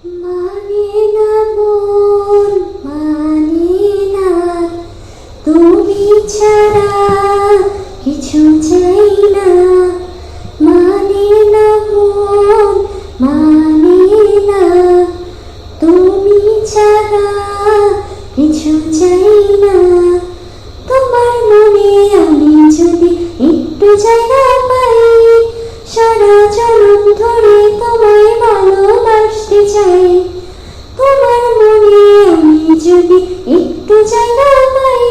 মানে না মন, মানে না, তুমি ছাড়া কিছু চাই না। মানে না মন, মানে না, তুমি ছাড়া কিছু চাই না। তোমার মনে আমি যদি একটু জায়গা পাই, সারা জনম ধরে তোমায় ভালোবাসতে চাই। তোমার মনে আমি যদি একটু জায়গা পাই,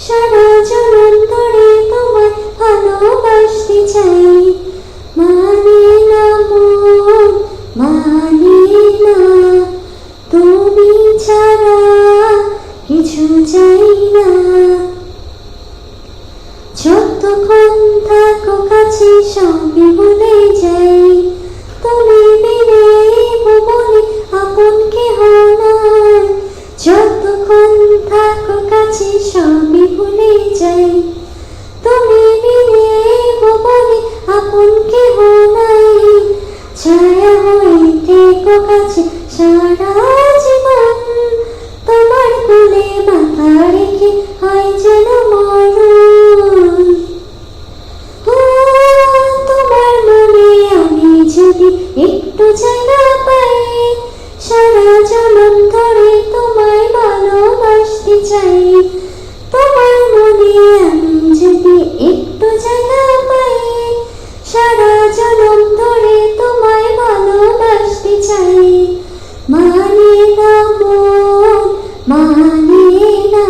সারা জনম ধরে তোমায় ভালোবাসতে চাই। মানে না মন, মানে না, তুমি ছাড়া কিছু চাই না। যতক্ষণ থাকো কাছে সবই ভুলে যাই, তুমি বিনে ভুবনে আপন কেহ নাই। যতক্ষণ থাকো কাছে সবই ভুলে যাই, তুমি বিনে ভুবনে আপন কেহ নাই। ছায়া হয়ে থেকো কাছে সারা জীবন, তোমার কোলে মাথা রেখে হয় যেন মরণ। তোমার মনে আমি যদি একটু জায়গা পাই, সারা জনম ধরে তোমায় ভালোবাসতে চাই। তোমার মনে আমি যদি একটু জায়গা পাই, সারা জনম ধরে তোমায় ভালোবাসতে চাই। মানে না মন, মানে না,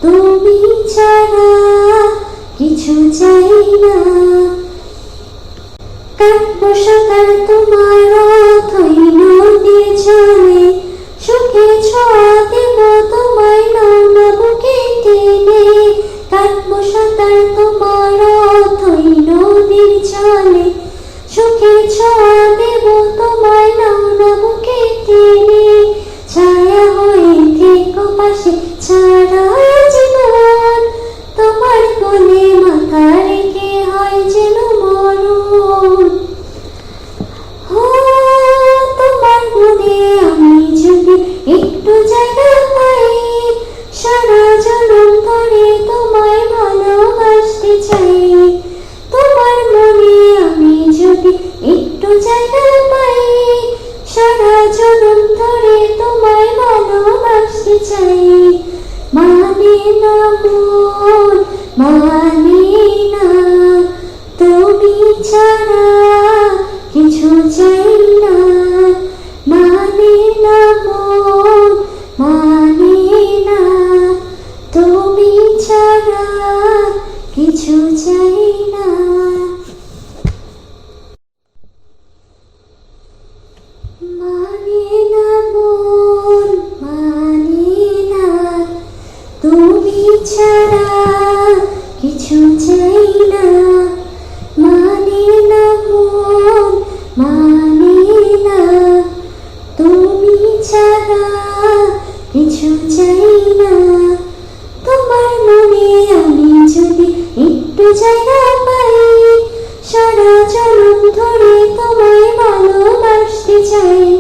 তুমি ছাড়া কিছু চাই না। কাটবো সাঁতার তোমার অথই নদীর জলে, সুখে ছোঁয়া দেব তোমায় নৌনা বুকে টেনে। কাটবো সাঁতার তোমার অথই নদীর জলে, সুখে ছোঁয়া দেব তোমায় নৌনা বুকে টেনে। ছায়া হয়ে থেকো পাশে সারা জীবন, তোমার কোলে মাথা রেখে হয় যেন মরণ। তোমার মনে আমি যদি একটু জায়গা পাই, সারা জনম ধরে তোমায় ভালোবাসতে চাই। তোমার মনে আমি যদি একটু জায়গা পাই, সারা জনম ধরে তোমায় ভালোবাসতে চাই। মানে না মন, মানে না, তুমি ছাড়া কিছু চাই না। মানে না মন, মানে না, তুমি ছাড়া কিছু চাই না। মানে না মন, মানে না, তুমি ছাড়া কিছু চাই না। মানে না মন, মানে না, তুমি ছাড়া কিছু চাই না। তোমার মনে আমি যদি একটু জায়গা পাই, সারা জনম ধরে তোমায় ভালোবাসতে চাই।